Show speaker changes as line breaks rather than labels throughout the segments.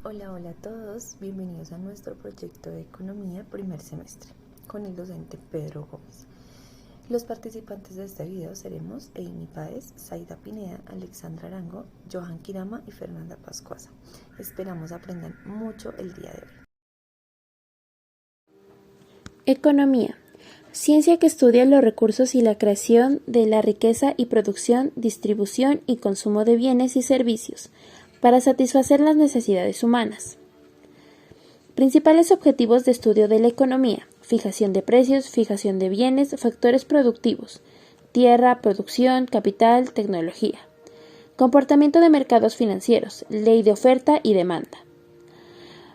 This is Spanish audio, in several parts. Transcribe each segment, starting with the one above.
Hola, hola a todos, bienvenidos a nuestro proyecto de Economía primer semestre con el docente Pedro Gómez. Los participantes de este video seremos Amy Páez, Zaida Pineda, Alexandra Arango, Johan Kirama y Fernanda Pascuasa. Esperamos aprendan mucho el día de hoy.
Economía. Ciencia que estudia los recursos y la creación de la riqueza y producción, distribución y consumo de bienes y servicios para satisfacer las necesidades humanas. Principales objetivos de estudio de la economía: fijación de precios, fijación de bienes, factores productivos, tierra, producción, capital, tecnología. Comportamiento de mercados financieros, ley de oferta y demanda.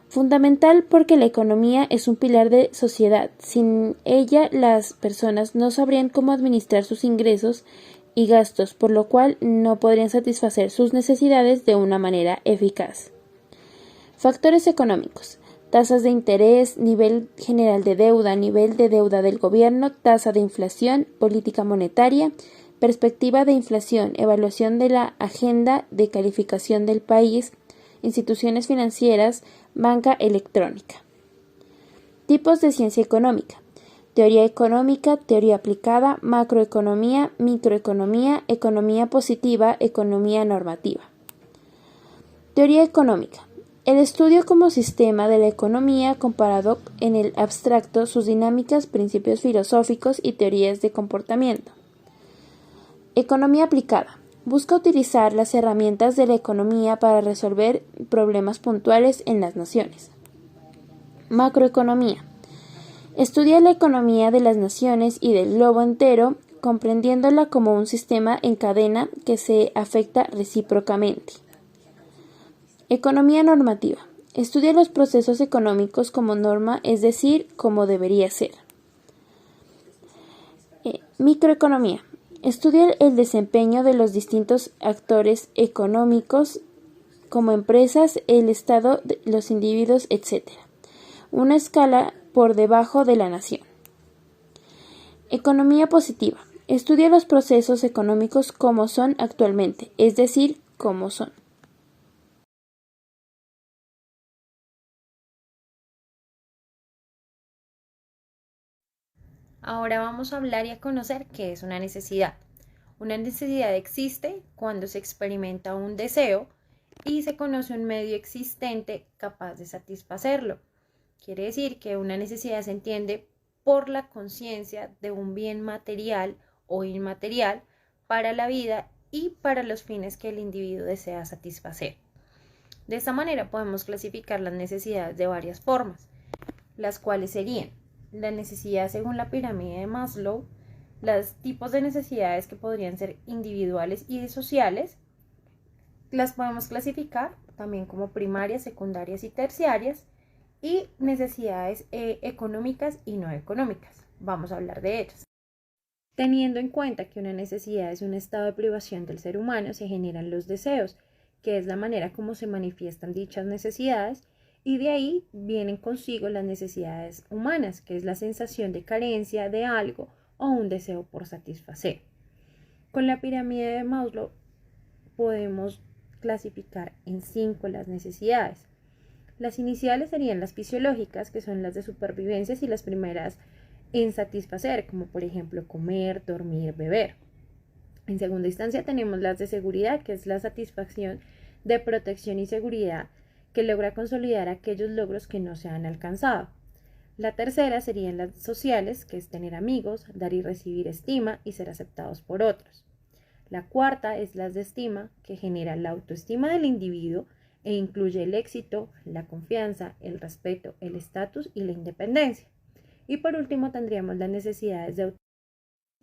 Fundamental porque la economía es un pilar de sociedad. Sin ella, las personas no sabrían cómo administrar sus ingresos y gastos, por lo cual no podrían satisfacer sus necesidades de una manera eficaz. Factores económicos: tasas de interés, nivel general de deuda, nivel de deuda del gobierno, tasa de inflación, política monetaria, perspectiva de inflación, evaluación de la agenda de calificación del país, instituciones financieras, banca electrónica. Tipos de ciencia económica: teoría económica, teoría aplicada, macroeconomía, microeconomía, economía positiva, economía normativa. Teoría económica: el estudio como sistema de la economía comparado en el abstracto, sus dinámicas, principios filosóficos y teorías de comportamiento. Economía aplicada: busca utilizar las herramientas de la economía para resolver problemas puntuales en las naciones. Macroeconomía: estudia la economía de las naciones y del globo entero, comprendiéndola como un sistema en cadena que se afecta recíprocamente. Economía normativa: estudia los procesos económicos como norma, es decir, como debería ser. Microeconomía: estudia el desempeño de los distintos actores económicos como empresas, el Estado, los individuos, etc. Una escala por debajo de la nación. Economía positiva: estudia los procesos económicos como son actualmente, es decir, como son.
Ahora vamos a hablar y a conocer qué es una necesidad. Una necesidad existe cuando se experimenta un deseo y se conoce un medio existente capaz de satisfacerlo. Quiere decir que una necesidad se entiende por la conciencia de un bien material o inmaterial para la vida y para los fines que el individuo desea satisfacer. De esta manera podemos clasificar las necesidades de varias formas, las cuales serían la necesidad según la pirámide de Maslow, los tipos de necesidades que podrían ser individuales y sociales. Las podemos clasificar también como primarias, secundarias y terciarias, y necesidades económicas y no económicas. Vamos a hablar de ellas. Teniendo en cuenta que una necesidad es un estado de privación del ser humano, se generan los deseos, que es la manera como se manifiestan dichas necesidades, y de ahí vienen consigo las necesidades humanas, que es la sensación de carencia de algo o un deseo por satisfacer. Con la pirámide de Maslow podemos clasificar en 5 las necesidades. Las iniciales serían las fisiológicas, que son las de supervivencia, y las primeras en satisfacer, como por ejemplo comer, dormir, beber. En segunda instancia tenemos las de seguridad, que es la satisfacción de protección y seguridad que logra consolidar aquellos logros que no se han alcanzado. La tercera serían las sociales, que es tener amigos, dar y recibir estima y ser aceptados por otros. La cuarta es las de estima, que genera la autoestima del individuo e incluye el éxito, la confianza, el respeto, el estatus y la independencia. Y por último tendríamos las necesidades de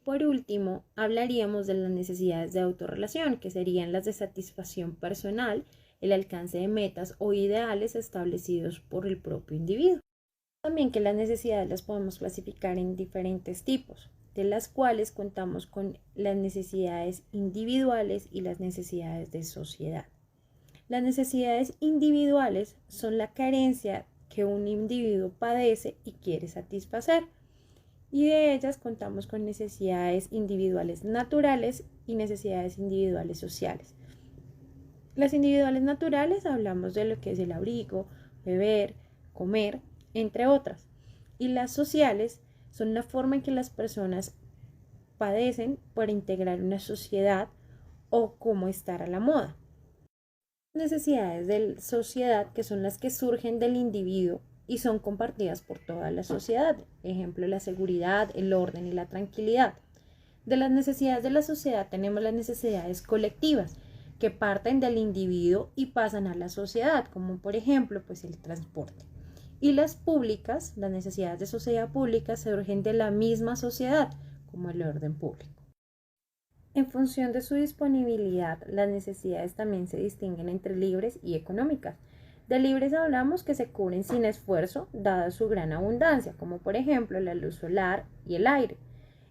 Por último, hablaríamos de las necesidades de autorrelación, que serían las de satisfacción personal, el alcance de metas o ideales establecidos por el propio individuo. También que las necesidades las podemos clasificar en diferentes tipos, de las cuales contamos con las necesidades individuales y las necesidades de sociedad. Las necesidades individuales son la carencia que un individuo padece y quiere satisfacer, y de ellas contamos con necesidades individuales naturales y necesidades individuales sociales. Las individuales naturales hablamos de lo que es el abrigo, beber, comer, entre otras. Y las sociales son la forma en que las personas padecen por integrar una sociedad o cómo estar a la moda. Necesidades de sociedad que son las que surgen del individuo y son compartidas por toda la sociedad. Ejemplo, la seguridad, el orden y la tranquilidad. De las necesidades de la sociedad tenemos las necesidades colectivas que parten del individuo y pasan a la sociedad, como por ejemplo, pues el transporte. Y las públicas, las necesidades de sociedad pública surgen de la misma sociedad, como el orden público. En función de su disponibilidad, las necesidades también se distinguen entre libres y económicas. De libres hablamos que se cubren sin esfuerzo, dada su gran abundancia, como por ejemplo la luz solar y el aire.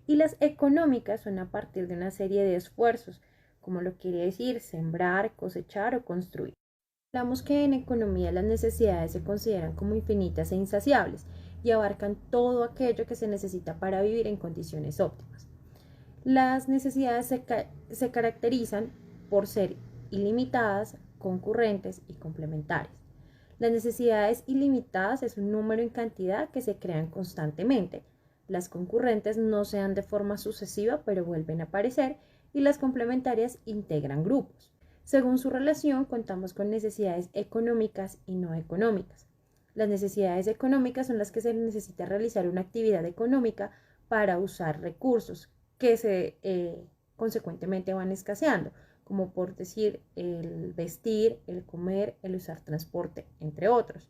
Y las económicas son a partir de una serie de esfuerzos, como lo quiere decir sembrar, cosechar o construir. Hablamos que en economía las necesidades se consideran como infinitas e insaciables y abarcan todo aquello que se necesita para vivir en condiciones óptimas. Las necesidades se caracterizan por ser ilimitadas, concurrentes y complementarias. Las necesidades ilimitadas es un número en cantidad que se crean constantemente. Las concurrentes no se dan de forma sucesiva, pero vuelven a aparecer, y las complementarias integran grupos. Según su relación, contamos con necesidades económicas y no económicas. Las necesidades económicas son las que se necesita realizar una actividad económica para usar recursos que consecuentemente van escaseando, como por decir el vestir, el comer, el usar transporte, entre otros.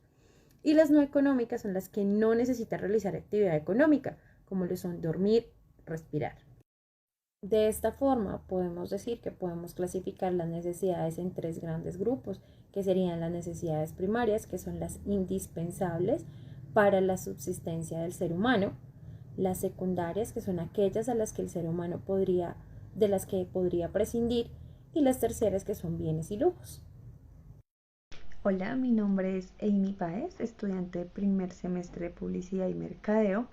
Y las no económicas son las que no necesitan realizar actividad económica, como lo son dormir, respirar. De esta forma, podemos decir que podemos clasificar las necesidades en tres grandes grupos, que serían las necesidades primarias, que son las indispensables para la subsistencia del ser humano, las secundarias, que son aquellas a las que el ser humano de las que podría prescindir, y las terceras, que son bienes y lujos.
Hola, mi nombre es Amy Páez, estudiante de primer semestre de Publicidad y Mercadeo,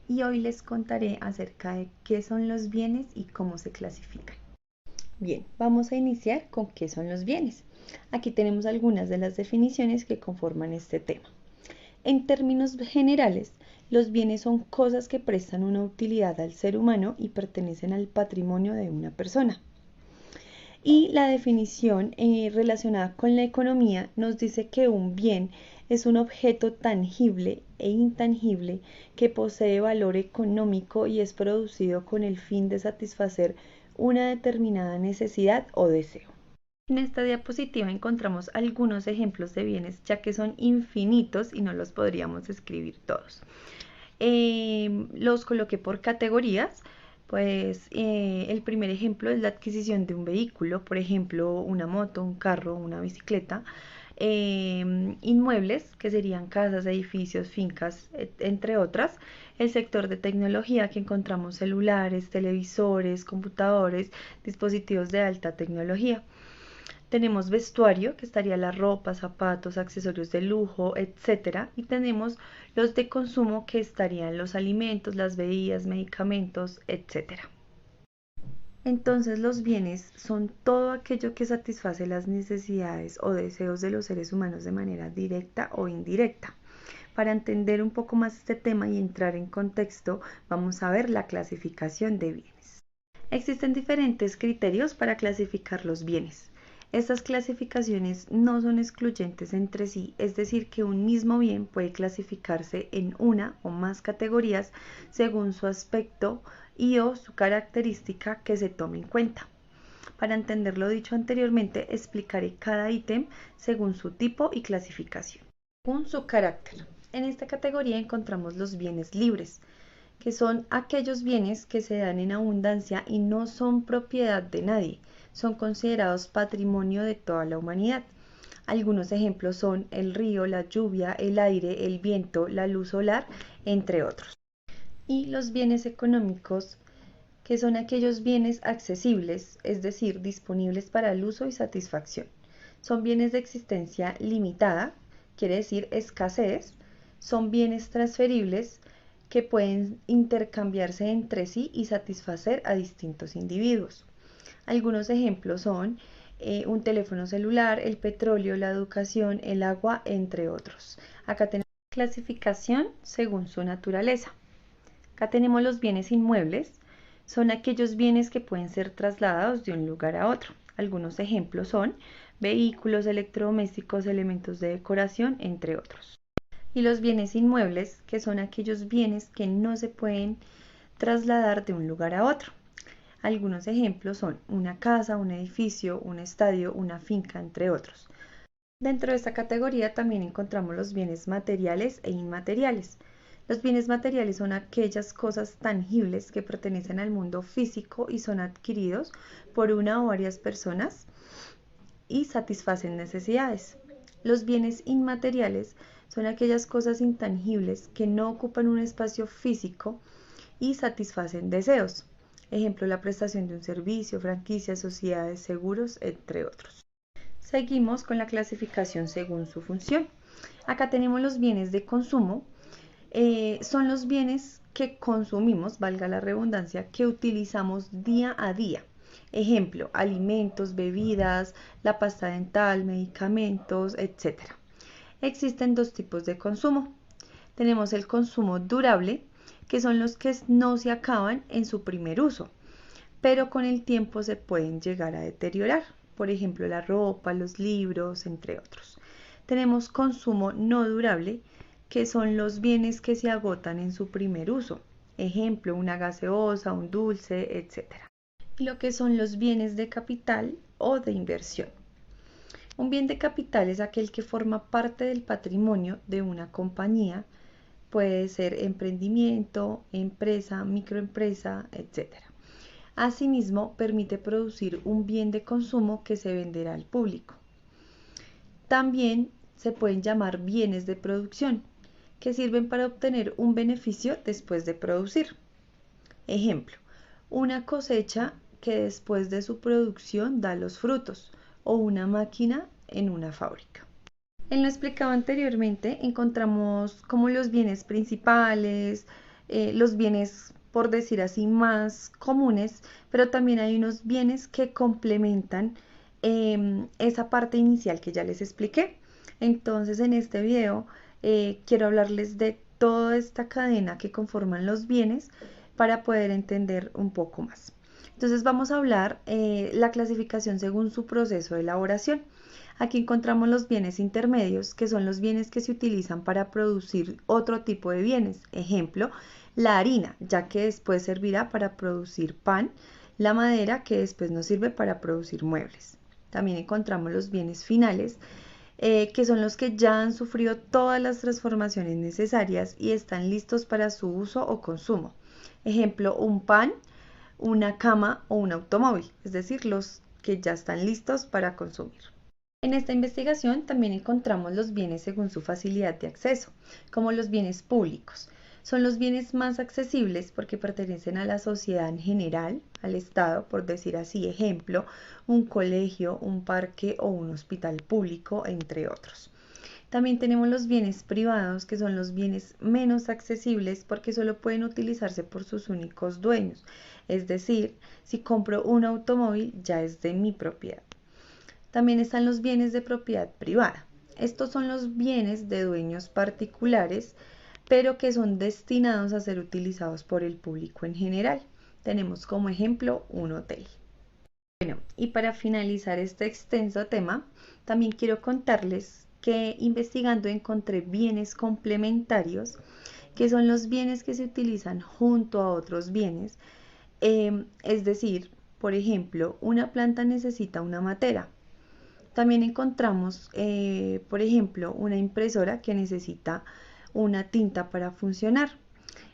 y hoy les contaré acerca de qué son los bienes y cómo se clasifican. Bien, vamos a iniciar con qué son los bienes. Aquí tenemos algunas de las definiciones que conforman este tema. En términos generales, los bienes son cosas que prestan una utilidad al ser humano y pertenecen al patrimonio de una persona. Y la definición relacionada con la economía nos dice que un bien es un objeto tangible e intangible que posee valor económico y es producido con el fin de satisfacer una determinada necesidad o deseo. En esta diapositiva encontramos algunos ejemplos de bienes, ya que son infinitos y no los podríamos escribir todos. Los coloqué por categorías. Pues el primer ejemplo es la adquisición de un vehículo, por ejemplo, una moto, un carro, una bicicleta. Inmuebles, que serían casas, edificios, fincas, entre otras. El sector de tecnología, que encontramos celulares, televisores, computadores, dispositivos de alta tecnología. Tenemos vestuario, que estaría la ropa, zapatos, accesorios de lujo, etc. Y tenemos los de consumo, que estarían los alimentos, las bebidas, medicamentos, etc. Entonces los bienes son todo aquello que satisface las necesidades o deseos de los seres humanos de manera directa o indirecta. Para entender un poco más este tema y entrar en contexto, vamos a ver la clasificación de bienes. Existen diferentes criterios para clasificar los bienes. Estas clasificaciones no son excluyentes entre sí, es decir, que un mismo bien puede clasificarse en una o más categorías según su aspecto y o su característica que se tome en cuenta. Para entender lo dicho anteriormente, explicaré cada ítem según su tipo y clasificación. Según su carácter. En esta categoría encontramos los bienes libres, que son aquellos bienes que se dan en abundancia y no son propiedad de nadie. Son considerados patrimonio de toda la humanidad. Algunos ejemplos son el río, la lluvia, el aire, el viento, la luz solar, entre otros. Y los bienes económicos, que son aquellos bienes accesibles, es decir, disponibles para el uso y satisfacción. Son bienes de existencia limitada, quiere decir escasez. Son bienes transferibles que pueden intercambiarse entre sí y satisfacer a distintos individuos. Algunos ejemplos son un teléfono celular, el petróleo, la educación, el agua, entre otros. Acá tenemos clasificación según su naturaleza. Acá tenemos los bienes inmuebles. Son aquellos bienes que pueden ser trasladados de un lugar a otro. Algunos ejemplos son vehículos, electrodomésticos, elementos de decoración, entre otros. Y los bienes inmuebles, que son aquellos bienes que no se pueden trasladar de un lugar a otro. Algunos ejemplos son una casa, un edificio, un estadio, una finca, entre otros. Dentro de esta categoría también encontramos los bienes materiales e inmateriales. Los bienes materiales son aquellas cosas tangibles que pertenecen al mundo físico y son adquiridos por una o varias personas y satisfacen necesidades. Los bienes inmateriales son aquellas cosas intangibles que no ocupan un espacio físico y satisfacen deseos. Ejemplo, la prestación de un servicio, franquicias, sociedades, seguros, entre otros. Seguimos con la clasificación según su función. Acá tenemos los bienes de consumo. Son los bienes que consumimos, valga la redundancia, que utilizamos día a día. Ejemplo, alimentos, bebidas, la pasta dental, medicamentos, etc. Existen dos tipos de consumo. Tenemos el consumo durable, que son los que no se acaban en su primer uso, pero con el tiempo se pueden llegar a deteriorar. Por ejemplo, la ropa, los libros, entre otros. Tenemos consumo no durable, que son los bienes que se agotan en su primer uso. Ejemplo, una gaseosa, un dulce, etc. Y lo que son los bienes de capital o de inversión. Un bien de capital es aquel que forma parte del patrimonio de una compañía. Puede ser emprendimiento, empresa, microempresa, etc. Asimismo, permite producir un bien de consumo que se venderá al público. También se pueden llamar bienes de producción, que sirven para obtener un beneficio después de producir. Ejemplo, una cosecha que después de su producción da los frutos, o una máquina en una fábrica. En lo explicado anteriormente encontramos como los bienes principales, los bienes, por decir así, más comunes, pero también hay unos bienes que complementan esa parte inicial que ya les expliqué. Entonces en este video quiero hablarles de toda esta cadena que conforman los bienes para poder entender un poco más. Entonces vamos a hablar la clasificación según su proceso de elaboración. Aquí encontramos los bienes intermedios, que son los bienes que se utilizan para producir otro tipo de bienes. Ejemplo, la harina, ya que después servirá para producir pan, la madera, que después nos sirve para producir muebles. También encontramos los bienes finales, que son los que ya han sufrido todas las transformaciones necesarias y están listos para su uso o consumo. Ejemplo, un pan, una cama o un automóvil, es decir, los que ya están listos para consumir. En esta investigación también encontramos los bienes según su facilidad de acceso, como los bienes públicos. Son los bienes más accesibles porque pertenecen a la sociedad en general, al Estado, por decir así, ejemplo, un colegio, un parque o un hospital público, entre otros. También tenemos los bienes privados, que son los bienes menos accesibles porque solo pueden utilizarse por sus únicos dueños. Es decir, si compro un automóvil ya es de mi propiedad. También están los bienes de propiedad privada. Estos son los bienes de dueños particulares, pero que son destinados a ser utilizados por el público en general. Tenemos como ejemplo un hotel. Bueno, y para finalizar este extenso tema, también quiero contarles que investigando encontré bienes complementarios, que son los bienes que se utilizan junto a otros bienes. Es decir, por ejemplo, una planta necesita una matera. También encontramos, por ejemplo, una impresora que necesita una tinta para funcionar,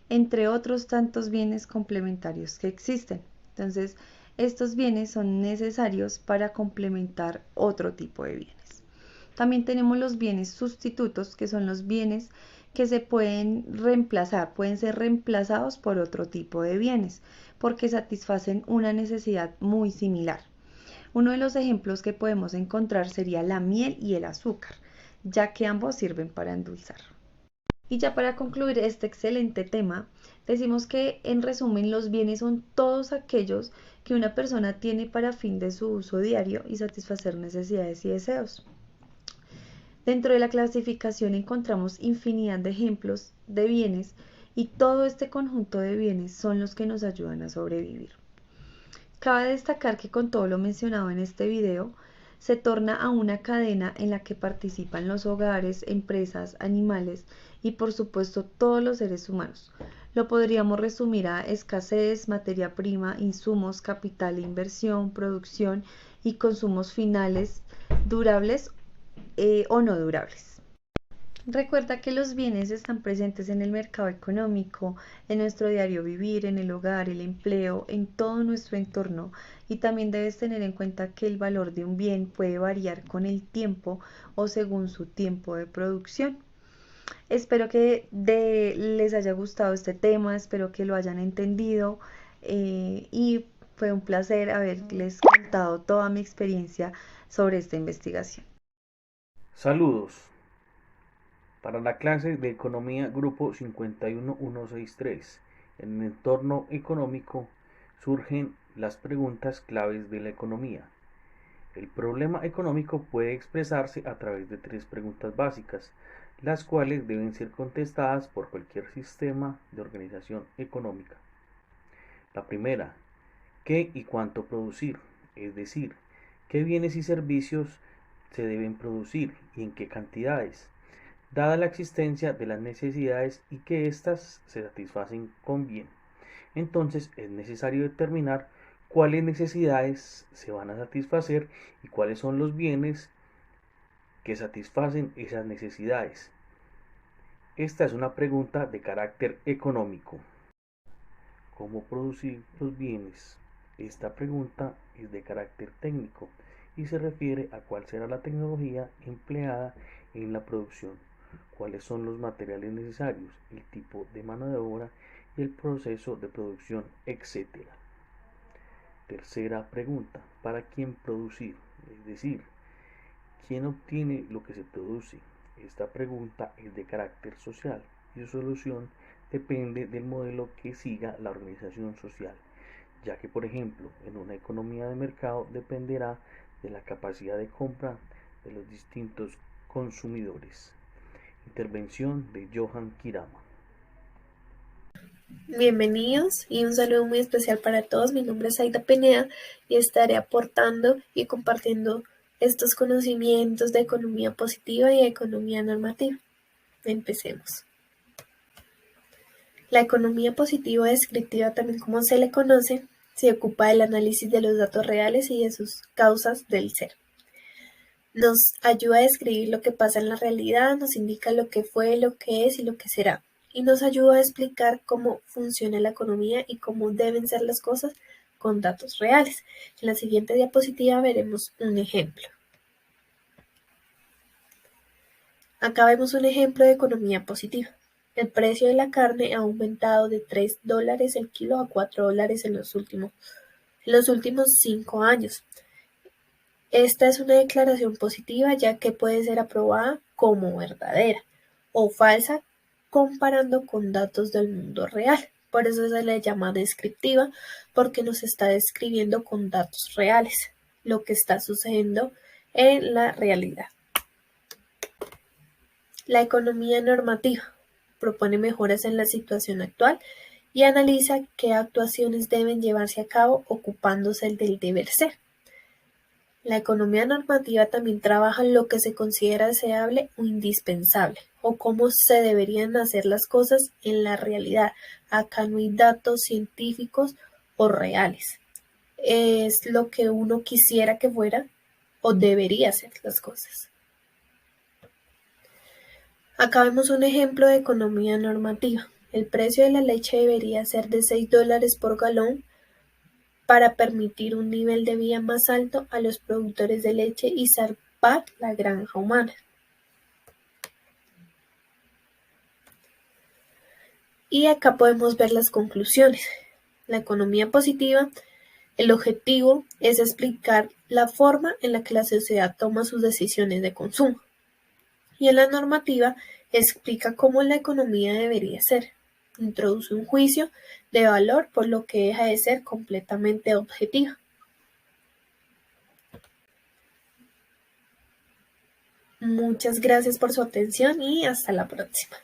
entre otros tantos bienes complementarios que existen. Entonces, estos bienes son necesarios para complementar otro tipo de bienes. También tenemos los bienes sustitutos, que son los bienes que se pueden reemplazar, pueden ser reemplazados por otro tipo de bienes, porque satisfacen una necesidad muy similar. Uno de los ejemplos que podemos encontrar sería la miel y el azúcar, ya que ambos sirven para endulzar. Y ya para concluir este excelente tema, decimos que en resumen los bienes son todos aquellos que una persona tiene para fin de su uso diario y satisfacer necesidades y deseos. Dentro de la clasificación encontramos infinidad de ejemplos de bienes y todo este conjunto de bienes son los que nos ayudan a sobrevivir. Cabe destacar que con todo lo mencionado en este video, se torna a una cadena en la que participan los hogares, empresas, animales y por supuesto todos los seres humanos. Lo podríamos resumir a escasez, materia prima, insumos, capital e inversión, producción y consumos finales, durables o no durables. Recuerda que los bienes están presentes en el mercado económico, en nuestro diario vivir, en el hogar, el empleo, en todo nuestro entorno, y también debes tener en cuenta que el valor de un bien puede variar con el tiempo o según su tiempo de producción. Espero que les haya gustado este tema, espero que lo hayan entendido y fue un placer haberles contado toda mi experiencia sobre esta investigación.
Saludos. Para la clase de Economía Grupo 51163, en el entorno económico surgen las preguntas claves de la economía. El problema económico puede expresarse a través de 3 preguntas básicas, las cuales deben ser contestadas por cualquier sistema de organización económica. La primera, ¿qué y cuánto producir? Es decir, ¿qué bienes y servicios se deben producir y en qué cantidades? Dada la existencia de las necesidades y que éstas se satisfacen con bien. Entonces es necesario determinar cuáles necesidades se van a satisfacer y cuáles son los bienes que satisfacen esas necesidades. Esta es una pregunta de carácter económico. ¿Cómo producir los bienes? Esta pregunta es de carácter técnico y se refiere a cuál será la tecnología empleada en la producción, cuáles son los materiales necesarios, el tipo de mano de obra y el proceso de producción, etc. Tercera pregunta, ¿para quién producir? Es decir, ¿quién obtiene lo que se produce? Esta pregunta es de carácter social y su solución depende del modelo que siga la organización social, ya que, por ejemplo, en una economía de mercado dependerá de la capacidad de compra de los distintos consumidores. Intervención de Johan Kirama.
Bienvenidos y un saludo muy especial para todos. Mi nombre es Zaida Pineda y estaré aportando y compartiendo estos conocimientos de economía positiva y economía normativa. Empecemos. La economía positiva descriptiva, también como se le conoce, se ocupa del análisis de los datos reales y de sus causas del ser. Nos ayuda a describir lo que pasa en la realidad, nos indica lo que fue, lo que es y lo que será. Y nos ayuda a explicar cómo funciona la economía y cómo deben ser las cosas con datos reales. En la siguiente diapositiva veremos un ejemplo. Acá vemos un ejemplo de economía positiva. El precio de la carne ha aumentado de $3 el kilo a $4 en los últimos 5 años. Esta es una declaración positiva ya que puede ser aprobada como verdadera o falsa comparando con datos del mundo real. Por eso se le llama descriptiva, porque nos está describiendo con datos reales lo que está sucediendo en la realidad. La economía normativa propone mejoras en la situación actual y analiza qué actuaciones deben llevarse a cabo ocupándose del deber ser. La economía normativa también trabaja en lo que se considera deseable o indispensable, o cómo se deberían hacer las cosas en la realidad. Acá no hay datos científicos o reales. Es lo que uno quisiera que fuera o debería ser las cosas. Acá vemos un ejemplo de economía normativa. El precio de la leche debería ser de $6 por galón para permitir un nivel de vida más alto a los productores de leche y salvar la granja humana. Y acá podemos ver las conclusiones. La economía positiva, el objetivo es explicar la forma en la que la sociedad toma sus decisiones de consumo. Y en la normativa explica cómo la economía debería ser.
introduce un juicio de valor, por lo que deja de ser completamente objetiva. Muchas gracias por su atención y hasta la próxima.